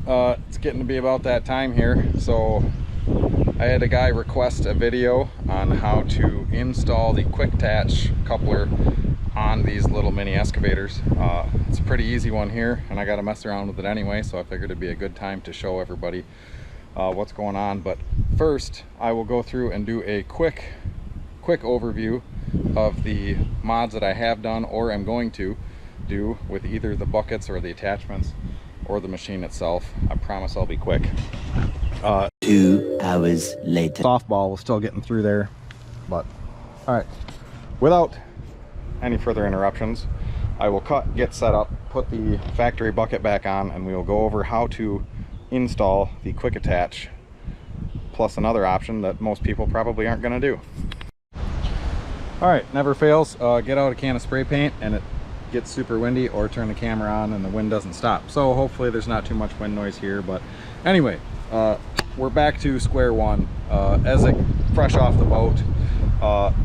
It's getting to be about that time here, so I had a guy request a video on how to install the Quicktatch coupler on these little mini excavators. It's a pretty easy one here, and I got to mess around with it anyway, so I figured it'd be a good time to show everybody what's going on. But first, I will go through and do a quick overview of the mods that I have done or am going to do with either the buckets or the attachments or the machine itself. I promise I'll be quick. 2 hours later. Softball was still getting through there, but all right. Without any further interruptions, I will get set up, put the factory bucket back on, and we will go over how to install the Quicktatch, plus another option that most people probably aren't going to do. All right, never fails. Get out a can of spray paint and it gets super windy, or turn the camera on and the wind doesn't stop. So hopefully there's not too much wind noise here, but anyway, we're back to square one. As it fresh off the boat,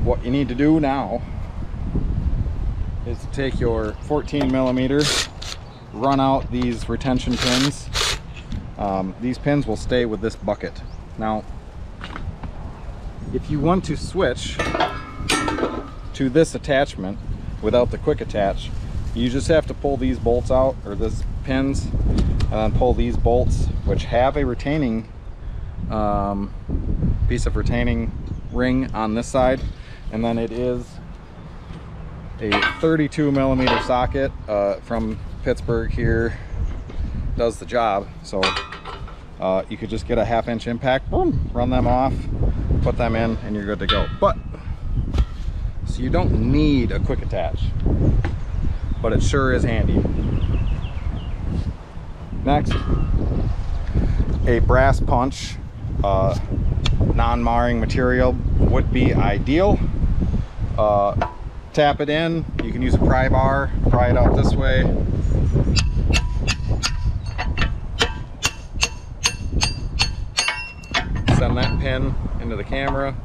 what you need to do now is to take your 14 millimeter, run out these retention pins. These pins will stay with this bucket. Now, if you want to switch to this attachment without the Quicktatch, you just have to pull these bolts out, or this pins, and then pull these bolts, which have a retaining piece of retaining ring on this side, and then it is a 32 millimeter socket from Pittsburgh here, does the job. So you could just get a 1/2 inch impact, boom, run them off, put them in, and you're good to go. But so you don't need a Quicktatch, but it sure is handy. Next, a brass punch, non-marring material would be ideal. Tap it in. You can use a pry bar, pry it out this way. Send that pin into the camera.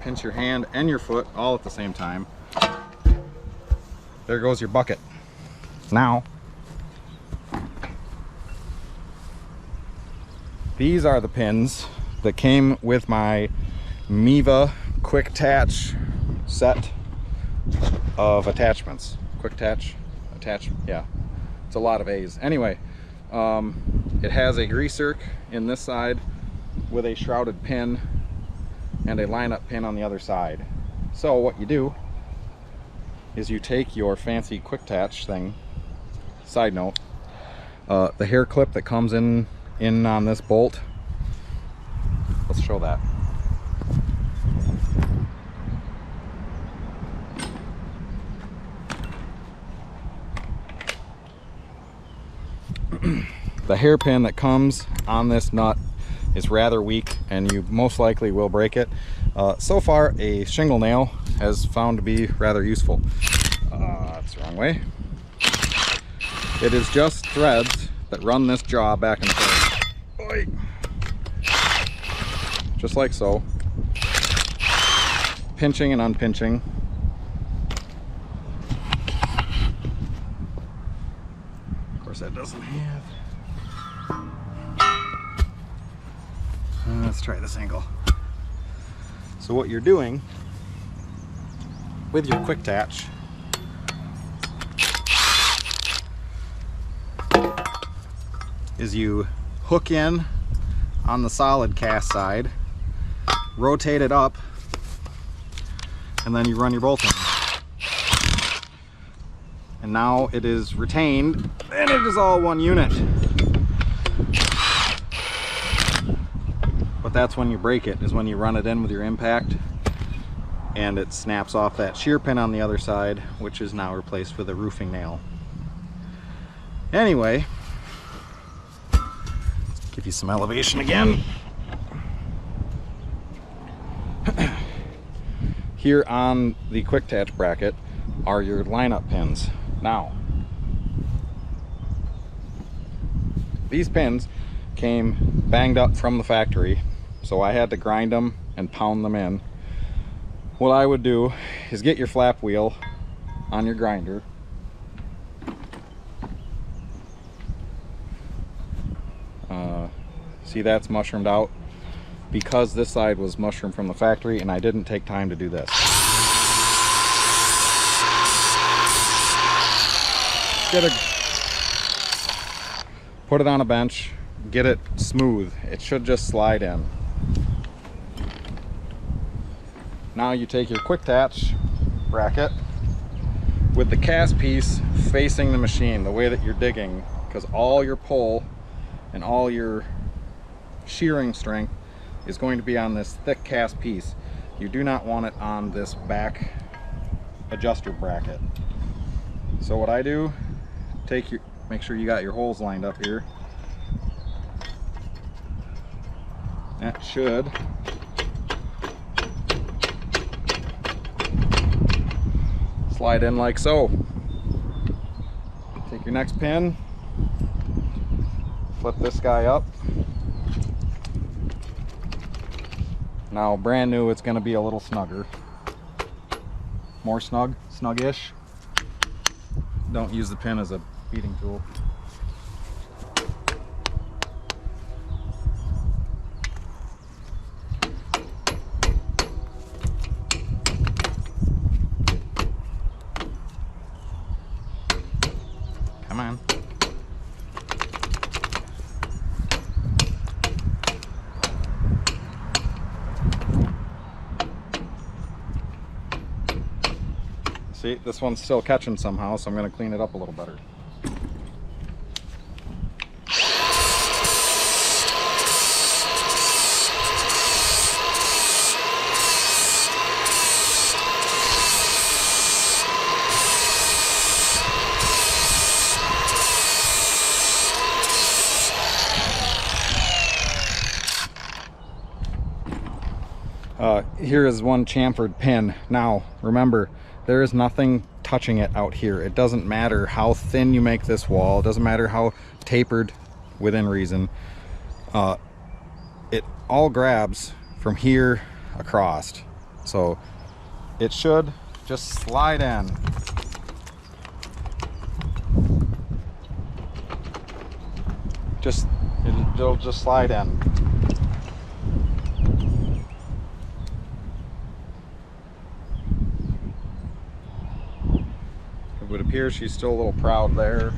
Pinch your hand and your foot all at the same time. There goes your bucket. Now, these are the pins that came with my Miva Quicktatch set of attachments. Quicktatch, yeah, it's a lot of A's. Anyway, it has a greaser in this side with a shrouded pin and a lineup pin on the other side. So what you do is you take your fancy Quicktatch thing. Side note, the hair clip that comes in on this bolt, let's show that. The hairpin that comes on this nut is rather weak, and you most likely will break it. So far, a shingle nail has found to be rather useful. That's the wrong way. It is just threads that run this jaw back and forth. Oy. Just like so. Pinching and unpinching. Of course, that doesn't have. Let's try this angle. So what you're doing with your Quicktatch is you hook in on the solid cast side, rotate it up, and then you run your bolt in. And now it is retained, and it is all one unit. But that's when you break it, is when you run it in with your impact, and it snaps off that shear pin on the other side, which is now replaced with a roofing nail. Anyway, give you some elevation again. Here on the Quicktatch bracket are your lineup pins. Now, these pins came banged up from the factory, so I had to grind them and pound them in. what I would do is get your flap wheel on your grinder. See, that's mushroomed out because this side was mushroomed from the factory and I didn't take time to do this. Put it on a bench, get it smooth. It should just slide in. Now you take your Quicktatch bracket with the cast piece facing the machine, the way that you're digging, because all your pull and all your shearing strength is going to be on this thick cast piece. You do not want it on this back adjuster bracket. So what I do, make sure you got your holes lined up here. That should slide in like so. Take your next pin, flip this guy up. Now brand new, it's going to be a little snugger. More snuggish. Don't use the pin as a beating tool. Come on. See, this one's still catching somehow, so I'm going to clean it up a little better. Here is one chamfered pin. Now, remember, there is nothing touching it out here. It doesn't matter how thin you make this wall. It doesn't matter how tapered within reason. It all grabs from here across. So it should just slide in. It'll just slide in. It would appear she's still a little proud there.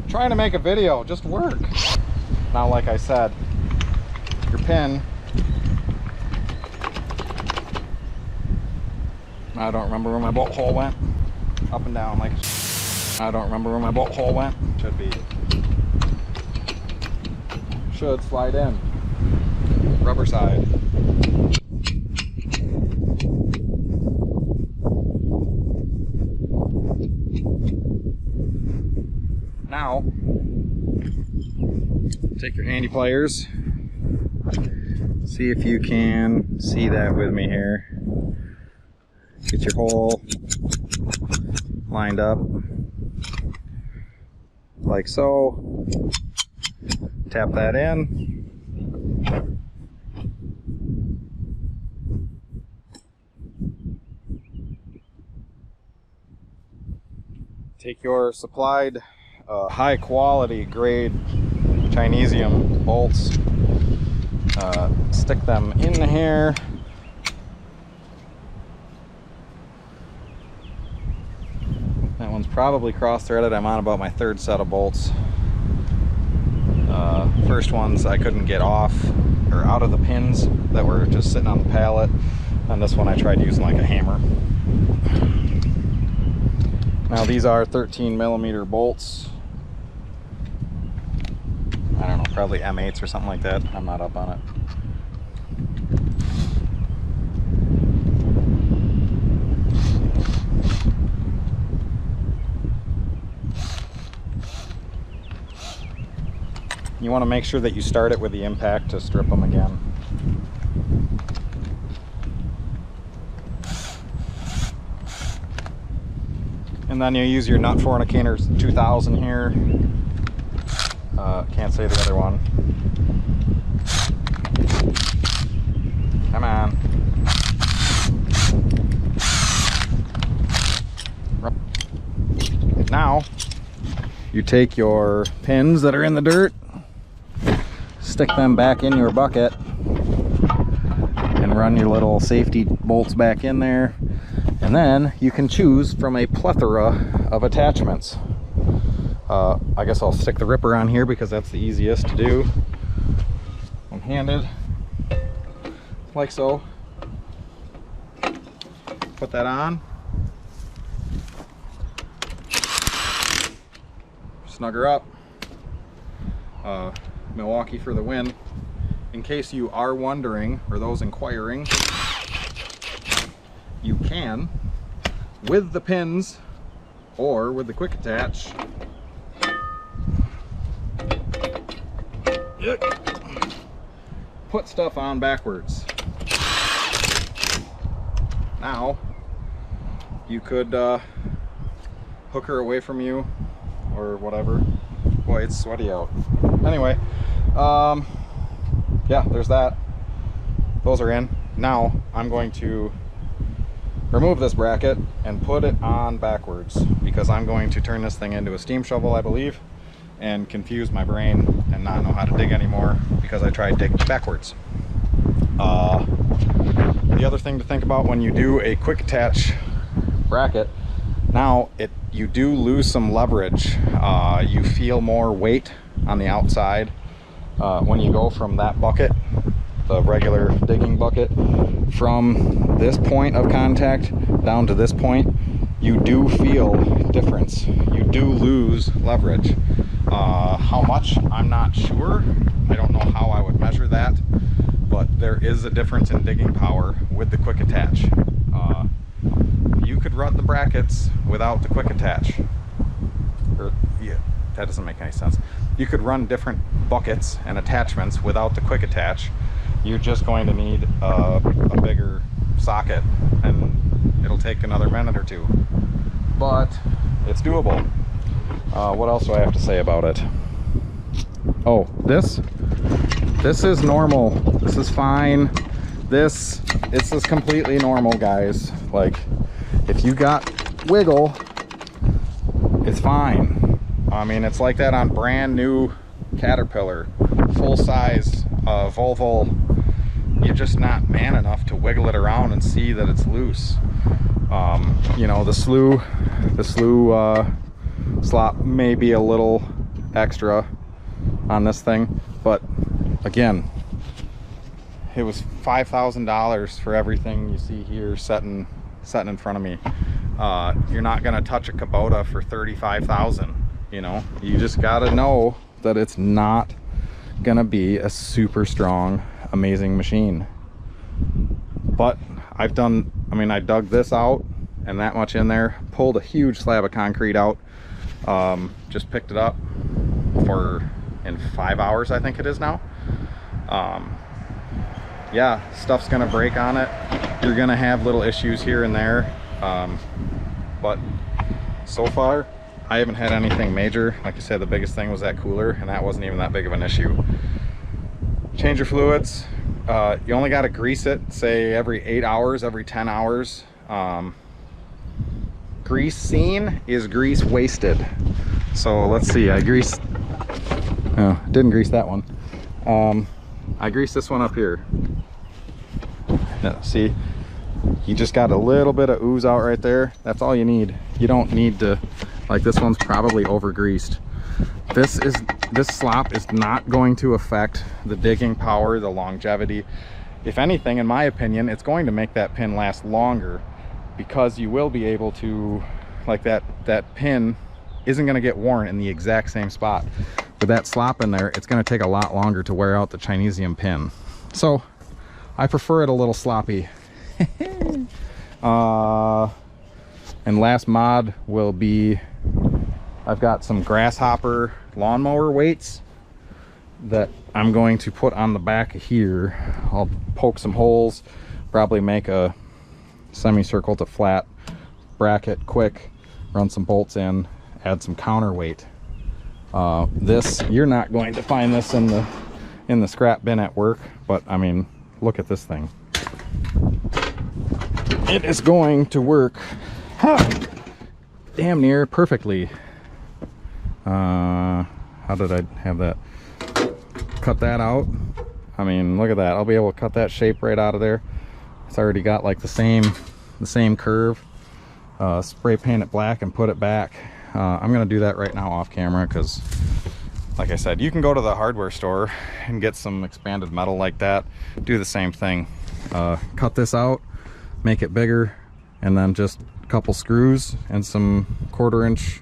Trying to make a video, just work. Now, like I said, your pin, I don't remember where my bolt hole went. Up and down like, I don't remember where my bolt hole went. Should slide in. Rubber side. Now, take your handy pliers. See if you can see that with me here. Get your hole lined up like so. Tap that in. Take your supplied high quality grade Chinesium bolts, stick them in here. That one's probably cross-threaded. I'm on about my third set of bolts. First ones I couldn't get off or out of the pins that were just sitting on the pallet, and this one I tried using like a hammer. Now these are 13mm bolts. I don't know, probably M8s or something like that. I'm not up on it. You want to make sure that you start it with the impact to strip them again. And then you use your nut fornicator 2000 here. Can't say the other one. Come on. Now, you take your pins that are in the dirt, stick them back in your bucket, and run your little safety bolts back in there. And then you can choose from a plethora of attachments. I guess I'll stick the ripper on here because that's the easiest to do. One-handed, like so. Put that on. Snug her up. Milwaukee for the win. In case you are wondering, or those inquiring, you can, with the pins or with the Quicktatch, put stuff on backwards. Now you could hook her away from you or whatever. Boy, it's sweaty out. Anyway, yeah, there's that. Those are in. Now I'm going to remove this bracket and put it on backwards because I'm going to turn this thing into a steam shovel, I believe, and confuse my brain and not know how to dig anymore because I tried digging backwards. The other thing to think about when you do a Quicktatch bracket, now you do lose some leverage. You feel more weight on the outside when you go from that bucket, the regular digging bucket, from this point of contact down to this point. You do feel difference. You do lose leverage. How much, I'm not sure. I don't know how I would measure that, but there is a difference in digging power with the Quicktatch. You could run the brackets without the Quicktatch. Or, yeah, that doesn't make any sense. You could run different buckets and attachments without the Quicktatch. You're just going to need a bigger socket, and it'll take another minute or two. But it's doable. What else do I have to say about it? Oh, this is normal. This is fine. This is completely normal, guys. Like, if you got wiggle, it's fine. I mean, it's like that on brand new Caterpillar, full size Volvo. You're just not man enough to wiggle it around and see that it's loose. You know, the slew slop may be a little extra on this thing, but again, it was $5,000 for everything you see here setting in front of me. You're not gonna touch a Kubota for $35,000. You know, you just gotta know that it's not gonna be a super strong, amazing machine. But I dug this out and that much in there, pulled a huge slab of concrete out, just picked it up in 5 hours, I think it is now. Yeah, stuff's gonna break on it. You're gonna have little issues here and there, but so far I haven't had anything major. Like I said, the biggest thing was that cooler, and that wasn't even that big of an issue. Change your fluids. You only got to grease it, say every 8 hours, every 10 hours. Grease seen is grease wasted. So let's see, didn't grease that one. I greased this one up here. Yeah, see, you just got a little bit of ooze out right there. That's all you need. You don't need to, like, this one's probably over greased. This slop is not going to affect the digging power, the longevity. If anything, in my opinion, it's going to make that pin last longer, because you will be able to, like, that pin isn't going to get worn in the exact same spot. With that slop in there, it's going to take a lot longer to wear out the Chinesium pin. So I prefer it a little sloppy. And last mod will be, I've got some grasshopper lawnmower weights that I'm going to put on the back here. I'll poke some holes, probably make a semicircle to flat bracket quick, run some bolts in, add some counterweight. This, you're not going to find this in the scrap bin at work, but I mean, look at this thing. It is going to work damn near perfectly. How did I have that? Cut that out. I mean, look at that. I'll be able to cut that shape right out of there. It's already got like the same curve. Spray paint it black and put it back. I'm gonna do that right now off camera because, like I said, you can go to the hardware store and get some expanded metal like that. Do the same thing. Cut this out, make it bigger, and then just a couple screws and some 1/4-inch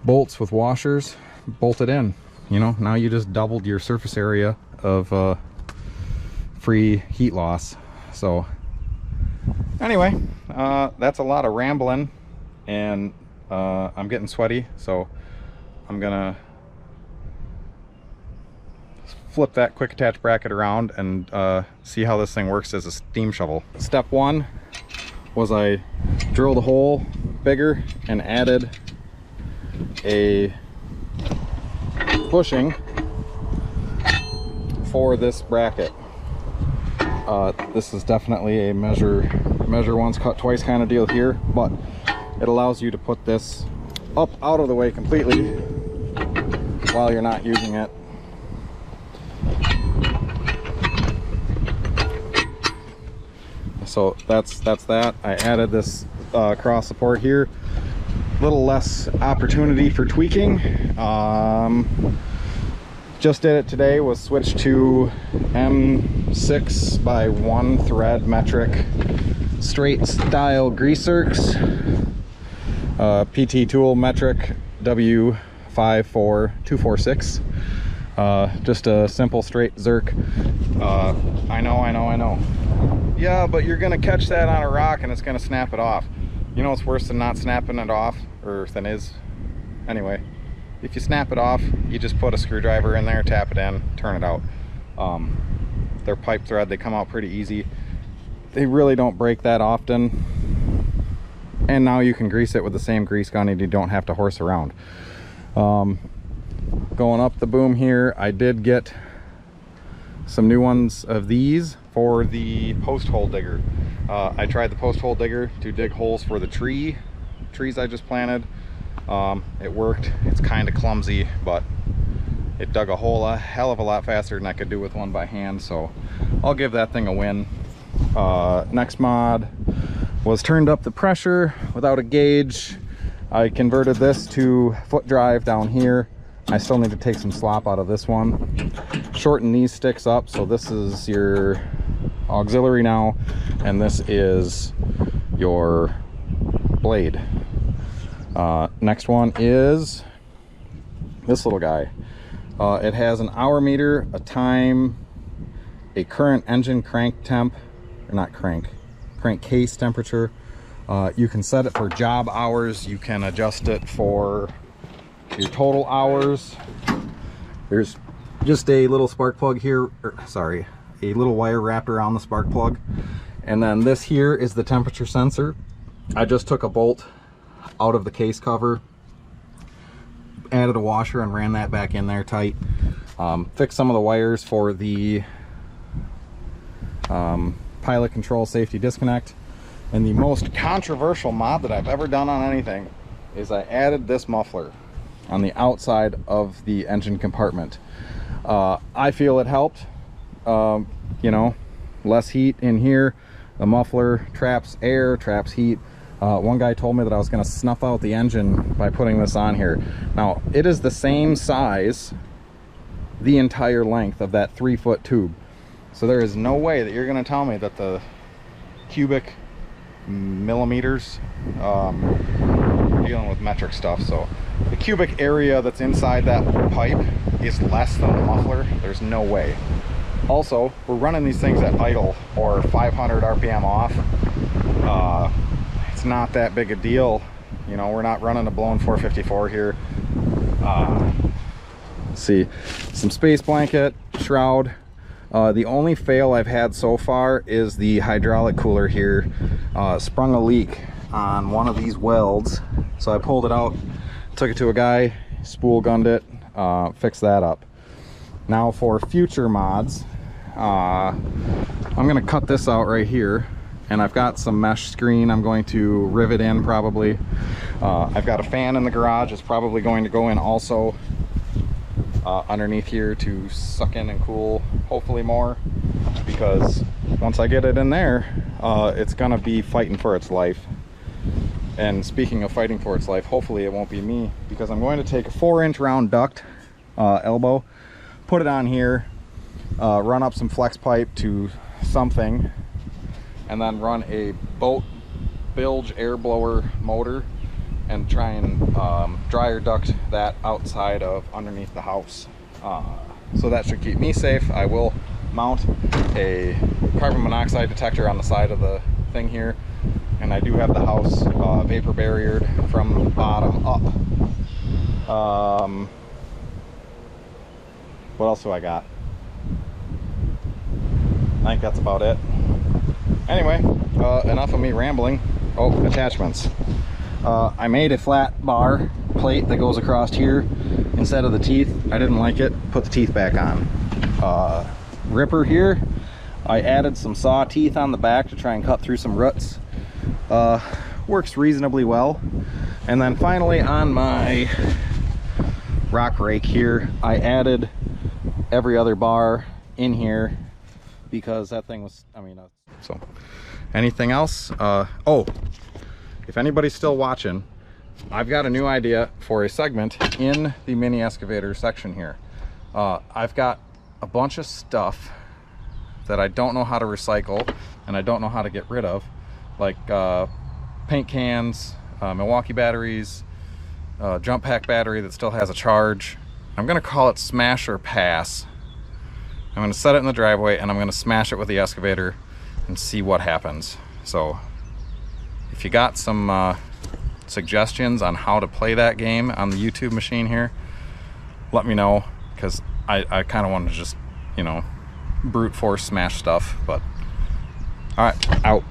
bolts with washers, bolt it in. You know, now you just doubled your surface area of free heat loss. So anyway, that's a lot of rambling, and I'm getting sweaty, so I'm gonna flip that Quicktatch bracket around and see how this thing works as a steam shovel. Step one was I drilled a hole bigger and added a bushing for this bracket. This is definitely a measure once, cut twice kind of deal here, but it allows you to put this up out of the way completely while you're not using it. So that's that. I added this cross support here. Little less opportunity for tweaking. Just did it today, was switched to M6 by 1 thread metric straight style grease zerks. PT tool metric W54246. Just a simple straight zerk. I know. Yeah, but you're gonna catch that on a rock and it's gonna snap it off. You know what's worse than not snapping it off, or than is? Anyway, if you snap it off, you just put a screwdriver in there, tap it in, turn it out. They're pipe thread, they come out pretty easy. They really don't break that often. And now you can grease it with the same grease gun and you don't have to horse around. Going up the boom here, I did get some new ones of these for the post hole digger. I tried the post hole digger to dig holes for the trees I just planted. It worked. It's kind of clumsy, but it dug a hole a hell of a lot faster than I could do with one by hand, so I'll give that thing a win. Next mod was turned up the pressure without a gauge. I converted this to foot drive down here. I still need to take some slop out of this one. Shorten these sticks up, so this is your auxiliary now, and this is your blade. Next one is this little guy. It has an hour meter, a time, a current engine crank temp, or not crank case temperature. You can set it for job hours. You can adjust it for your total hours. There's just a little spark plug here, a little wire wrapped around the spark plug. And then this here is the temperature sensor. I just took a bolt out of the case cover, added a washer and ran that back in there tight. Fixed some of the wires for the pilot control safety disconnect. And the most controversial mod that I've ever done on anything is I added this muffler on the outside of the engine compartment. I feel it helped. You know, less heat in here. The muffler traps air, traps heat. One guy told me that I was going to snuff out the engine by putting this on here. Now, it is the same size, the entire length of that 3-foot tube. So there is no way that you're going to tell me that the cubic millimeters, dealing with metric stuff, so the cubic area that's inside that pipe is less than the muffler. There's no way. Also, we're running these things at idle or 500 RPM off. It's not that big a deal. You know, we're not running a blown 454 here. see, some space blanket, shroud. The only fail I've had so far is the hydraulic cooler here sprung a leak on one of these welds. So I pulled it out, took it to a guy, spool gunned it, fixed that up. Now for future mods, I'm gonna cut this out right here, and I've got some mesh screen I'm going to rivet in probably. I've got a fan in the garage. It's probably going to go in also underneath here to suck in and cool hopefully more, because once I get it in there, it's gonna be fighting for its life. And speaking of fighting for its life, hopefully it won't be me, because I'm going to take a 4-inch round duct elbow, put it on here, run up some flex pipe to something, and then run a boat bilge air blower motor and try and dryer duct that outside of underneath the house. So that should keep me safe. I will mount a carbon monoxide detector on the side of the thing here, and I do have the house vapor barriered from the bottom up. What else do I got? I think that's about it. Anyway, enough of me rambling. Oh, attachments. I made a flat bar plate that goes across here instead of the teeth. I didn't like it. Put the teeth back on. Ripper here. I added some saw teeth on the back to try and cut through some roots. Works reasonably well. And then finally on my rock rake here, I added every other bar in here because that thing was, so anything else? Oh, if anybody's still watching, I've got a new idea for a segment in the mini excavator section here. I've got a bunch of stuff that I don't know how to recycle and I don't know how to get rid of, like paint cans, Milwaukee batteries, jump pack battery that still has a charge. I'm gonna call it smash or pass. I'm gonna set it in the driveway and I'm gonna smash it with the excavator and see what happens. So if you got some suggestions on how to play that game on the YouTube machine here, let me know, because I kind of want to just, you know, brute force smash stuff. But all right, out.